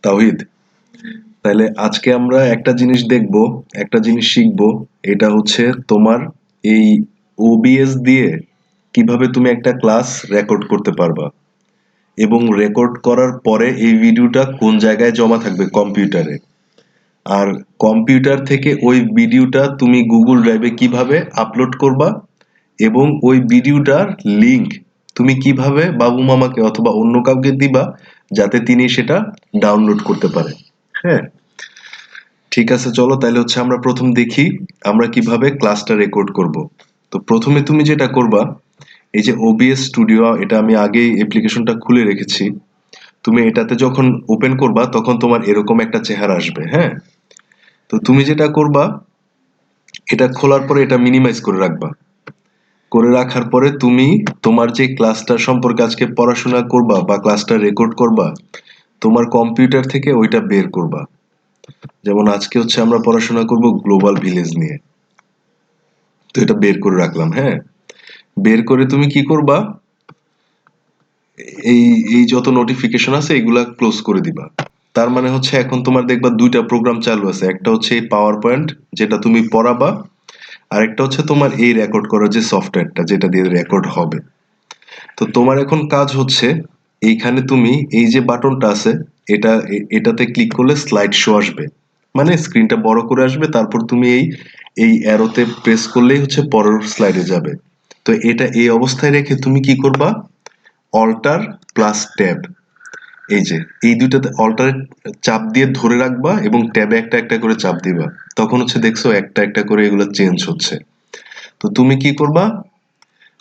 তাওহিদ, তাহলে আজকে আমরা একটা জিনিস দেখব, একটা জিনিস শিখব। এটা হচ্ছে তোমার এই ওবিএস দিয়ে কিভাবে তুমি একটা ক্লাস রেকর্ড করতে পারবা, এবং রেকর্ড করার পরে এই ভিডিওটা কোন জায়গায় জমা থাকবে কম্পিউটারে, আর কম্পিউটার থেকে ওই ভিডিওটা তুমি গুগল ড্রাইভে কিভাবে আপলোড করবা, এবং ওই ভিডিওটার লিংক তুমি কিভাবে বাবু মামাকে অথবা অন্য কাউকে দিবা যাতে তিনি সেটা ডাউনলোড করতে পারে। হ্যাঁ, ঠিক আছে, চলো তাহলে হচ্ছে আমরা প্রথম দেখি আমরা কিভাবে ক্লাসটা রেকর্ড করব। তো প্রথমে তুমি যেটা করবা, এই যে ওবিএস স্টুডিও, এটা আমি আগেই অ্যাপ্লিকেশনটা খুলে রেখেছি। তুমি এটাতে যখন ওপেন করবা তখন তোমার এরকম একটা চেহারা আসবে। হ্যাঁ, তো তুমি যেটা করবা, এটা খোলার পরে এটা মিনিমাইজ করে রাখবা। করে রাখার পরে তুমি তোমার যে ক্লাসটা সম্পর্কে আজকে পড়াশোনা করবা বা ক্লাসটা রেকর্ড করবা, তোমার কম্পিউটার থেকে ওইটা বের করবা। যেমন আজকে হচ্ছে আমরা পড়াশোনা করব গ্লোবাল ভিলেজ নিয়ে। তো এটা বের করে রাখলাম। হ্যাঁ, বের করে তুমি কি করবা, এই এই যত নোটিফিকেশন আছে এগুলা ক্লোজ করে দিবা। তার মানে হচ্ছে এখন তোমার দেখবা দুইটা প্রোগ্রাম চালু আছে, একটা হচ্ছে এই পাওয়ার পয়েন্ট যেটা তুমি পড়াবা, আর একটা হচ্ছে তোমার এই রেকর্ড করার যে সফটওয়্যারটা যেটা দিয়ে রেকর্ড হবে। তো তোমার এখন কাজ হচ্ছে, এইখানে তুমি এই যে বাটনটা আছে, এটাতে ক্লিক করলে স্লাইড শো আসবে, মানে স্ক্রিনটা বড় করে আসবে, তারপর তুমি এই এই অ্যারোতে প্রেস করলেই হচ্ছে পরের স্লাইডে যাবে। তো এটা এই অবস্থায় রেখে তুমি কি করবা, অল্টার প্লাস ট্যাব, এই যে এই দুইটাতে অল্টার চাপ দিয়ে ধরে রাখবা এবং ট্যাবে একটা একটা করে চাপ দিবা। তখন হচ্ছে দেখছো একটা একটা করে এগুলো চেঞ্জ হচ্ছে। তো তুমি কি করবা,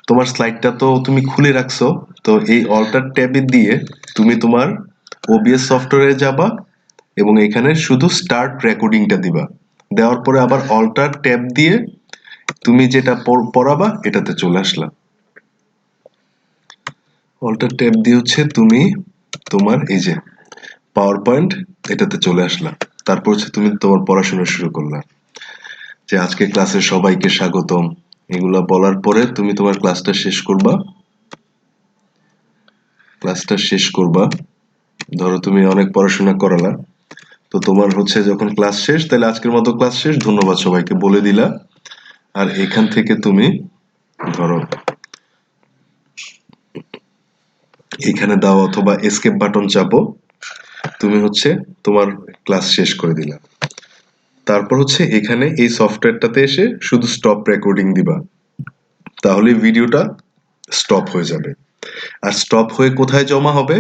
তোমার স্লাইডটা তো তুমি খুলে রাখছো, তো এই অল্টার ট্যাবে দিয়ে তুমি তোমার ওবিএস সফটওয়্যারে যাবা এবং এখানে শুধু স্টার্ট রেকর্ডিংটা দিবা। দেওয়ার পরে আবার অল্টার ট্যাব দিয়ে তুমি যেটা পড়াবা এটাতে চলে আসলা। অল্টার ট্যাব দিয়ে হচ্ছে তুমি তোমার এই যে পাওয়ার পয়েন্ট এটাতে চলে আসলা। তারপর হচ্ছে তুমি তোমার পড়াশোনা শুরু করলা, যে আজকে ক্লাসে সবাইকে স্বাগতম, এগুলা বলার পরে তুমি তোমার ক্লাসটা শেষ করবা। ক্লাসটা শেষ করবা, ধরো তুমি অনেক পড়াশোনা করালা, তো তোমার হচ্ছে যখন ক্লাস শেষ, তাহলে আজকের মতো ক্লাস শেষ, ধন্যবাদ সবাইকে বলে দিলা। আর এখান থেকে তুমি ধরো এখানে দাও অথবা এসকেপ বাটন চাপো, তুমি হচ্ছে তোমার ক্লাস শেষ করে দিলা। তারপর হচ্ছে এখানে এই সফটওয়্যারটাতে এসে শুধু স্টপ রেকর্ডিং দিবা, তাহলে ভিডিওটা স্টপ হয়ে যাবে। আর স্টপ হয়ে কোথায় জমা হবে,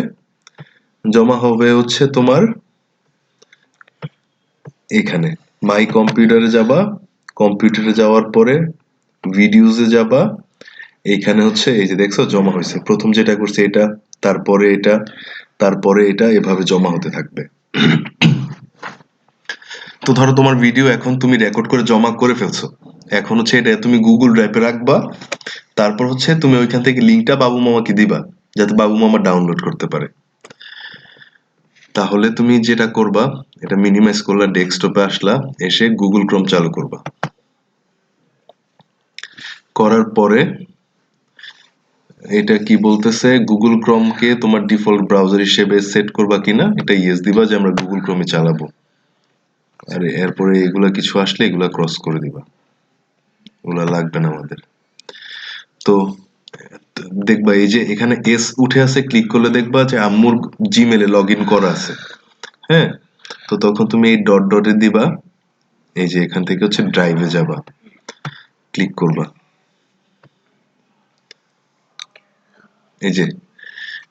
জমা হবে হচ্ছে তোমার এখানে মাই কম্পিউটারে যাবা, কম্পিউটারে যাওয়ার পরে ভিডিওসে যাবা, এইখানে হচ্ছে এই যে দেখছো জমা হয়েছে, প্রথম যেটা করছে এটা, তারপরে এটা, তারপরে এটা, এভাবে জমা হতে থাকবে। তো ধরো তোমার ভিডিও এখন তুমি রেকর্ড করে জমা করে ফেলছো, এখন হচ্ছে এটা তুমি গুগল ড্রাইভে রাখবা। তারপর হচ্ছে তুমি ওইখান থেকে লিঙ্কটা বাবু মামাকে দিবা যাতে বাবু মামা ডাউনলোড করতে পারে। তাহলে তুমি যেটা করবা, এটা মিনিমাইজ করলা, ডেস্কটপে আসলা, এসে গুগল ক্রোম চালু করবা। করার পরে এটা কি বলতেছে, গুগল ক্রোমকে তোমার ডিফল্ট ব্রাউজার হিসেবে সেট করবা কিনা, এটা ইয়েস দিবা যে আমরা গুগল ক্রোমে চালাবো। আর এরপরে এগুলা কিছু আসলে এগুলা ক্রস করে দিবা, ওগুলা লাগবে না আমাদের। তো দেখবা এই যে এখানে এস উঠে আছে, ক্লিক করলে দেখবা যে আম্মুর জিমেলে লগ ইন করা আছে। হ্যাঁ, তো তখন তুমি এই ডট ডটে দিবা, এই যে এখান থেকে হচ্ছে ড্রাইভে যাবা, ক্লিক করবা, এই যে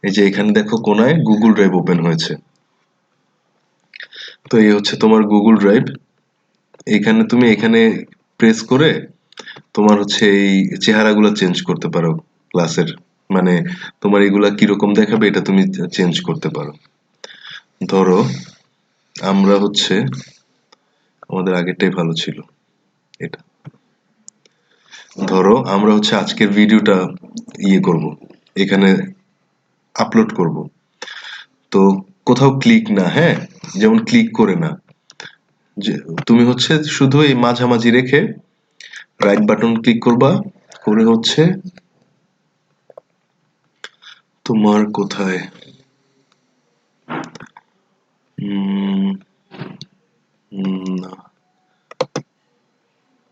এই যে এখানে দেখো কোনায় গুগল ড্রাইভ ওপেন হয়েছে। তো এই হচ্ছে তোমার গুগল ড্রাইভ। এখানে তুমি এখানে প্রেস করে তোমার হচ্ছে এই চেহারাগুলো চেঞ্জ করতে পারো ক্লাসের, মানে তোমার এগুলা কিরকম দেখাবে এটা তুমি চেঞ্জ করতে পারো। ধরো আমরা হচ্ছে, আমাদের আগেরটাই ভালো ছিল, এটা ধরো আমরা হচ্ছে আজকের ভিডিওটা ইয়ে করব, এখানে আপলোড করব। তো কোথাও ক্লিক না, হ্যাঁ, যেমন ক্লিক করে না, যে তুমি হচ্ছে শুধু এই মাঝামাঝি রেখে রাইট বাটন ক্লিক করবা, করে হচ্ছে তোমার কোথায় উম, না,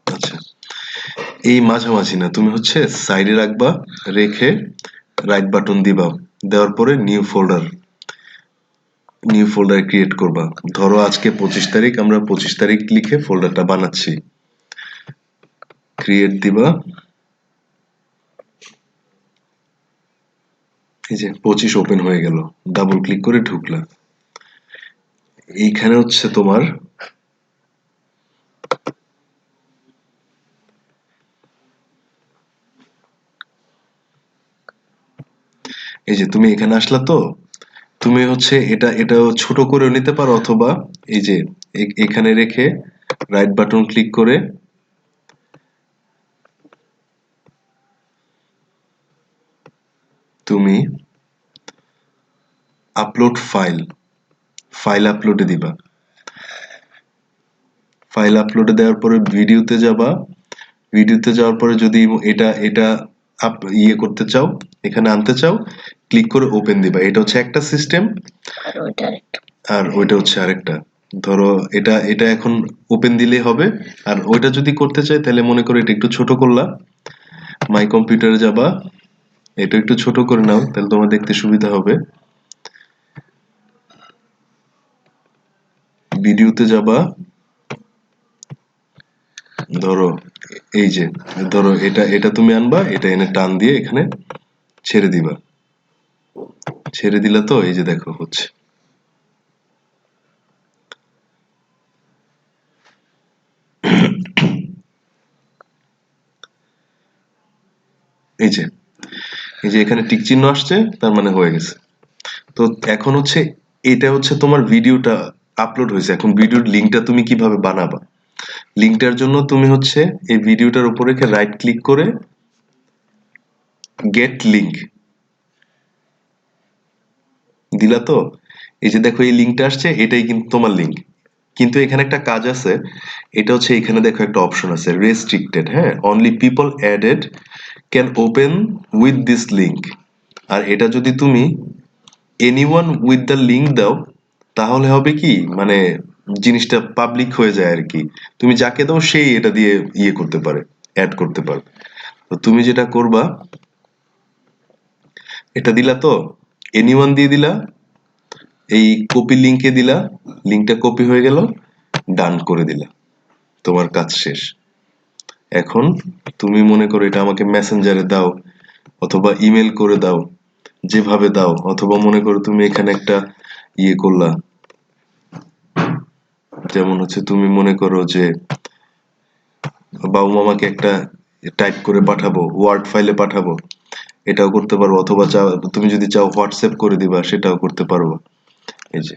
আচ্ছা, এই মাঝামাঝি না, তুমি হচ্ছে সাইডে রাখবা, রেখে রাইট বাটন দিবা, দেওয়ার পরে নিউ ফোল্ডার ক্রিয়েট করবা। ধরো আজকে 25 তারিখ, আমরা 25 তারিখ লিখে ফোল্ডারটা বানাচ্ছি, ক্রিয়েট দিবা। এই যে 25 ওপেন হয়ে গেল, ডাবল ক্লিক করে ঢুকলা। এইখানে হচ্ছে তোমার এই যে তুমি এখানে আসলা তো, তুমি হচ্ছে এটা ছোট করেও নিতে পারো, অথবা এই যে এখানে রেখে রাইট বাটন ক্লিক করে তুমি আপলোড ফাইল আপলোডে দিবা। ফাইল আপলোডে দেওয়ার পরে ভিডিওতে যাবা, ভিডিওতে যাওয়ার পরে যদি এটা এটা ইয়ে করতে চাও, এখানে আনতে চাও, ক্লিক করে ওপেন দিবা। এটা হচ্ছে একটা সিস্টেম, আর ওইটা হচ্ছে আরেকটা। ধরো এটা এটা এখন ওপেন দিলেই হবে। আর ওইটা যদি করতে চাই তাহলে মনে করো এটা একটু ছোট করলা, মাই কম্পিউটারে যাবা, এটা একটু ছোট করে নাও, তাহলে তোমার দেখতে সুবিধা হবে। ভিডিওতে যাবা, ধরো এই যে, ধরো এটা এটা তুমি আনবা, এটা এনে টান দিয়ে এখানে ছেড়ে দিবা। ছেড়ে দিলা তো, এই যে দেখো হচ্ছে। এই যে এই যে এখানে টিক চিহ্ন আসছে, তার মানে হয়ে গেছে। তো এখন হচ্ছে এটা হচ্ছে তোমার ভিডিওটা আপলোড হয়েছে, এখন ভিডিওর লিঙ্কটা তুমি কিভাবে বানাবা। লিঙ্কটার জন্য তুমি হচ্ছে এই ভিডিওটার উপরে রাইট ক্লিক করে গেট লিঙ্ক দিলা তো, এই যে দেখো এই লিঙ্কটা আসছে, এটাই কিন্তু তোমার লিঙ্ক। কিন্তু এখানে একটা কাজ আছে, এটা হচ্ছে এখানে দেখো একটা অপশন আছে রেস্ট্রিক্টেড, হ্যাঁ, only people added can open with this link. আর এটা যদি তুমি এনিওয়ান উইথ দ্য লিঙ্ক দাও, তাহলে হবে কি, মানে জিনিসটা পাবলিক হয়ে যায় আর কি। তুমি যাকে দাও সেই এটা দিয়ে ইয়ে করতে পারে, অ্যাড করতে পারবে। তো তুমি যেটা করবা, এটা দিলা তো, এনিওয়ান দিয়ে দিলা, এই কপি লিঙ্কে দিলা, লিঙ্কটা কপি হয়ে গেল, ডান করে দিলা, তোমার কাজ শেষ। এখন তুমি মনে করো এটা আমাকে মেসেঞ্জারে দাও, অথবা ইমেল করে দাও, যেভাবে দাও, অথবা মনে করো তুমি এখানে একটা ইয়ে করলা, যেমন হচ্ছে তুমি মনে করো যে বাবু মামাকে একটা টাইপ করে পাঠাবো, ওয়ার্ড ফাইলে পাঠাবো, এটাও করতে পারবো। অথবা চাও, তুমি যদি চাও হোয়াটসঅ্যাপ করে দিবা, সেটাও করতে পারবো। এই যে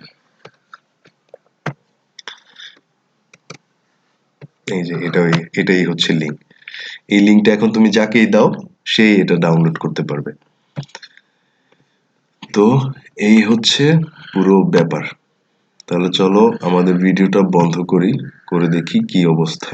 এই যে এটাই হচ্ছে লিঙ্ক। এই লিঙ্কটা এখন তুমি যাকেই দাও, সেই এটা ডাউনলোড করতে পারবে। তো এই হচ্ছে পুরো ব্যাপার। তাহলে চলো আমাদের ভিডিওটা বন্ধ করি, করে দেখি কি অবস্থা।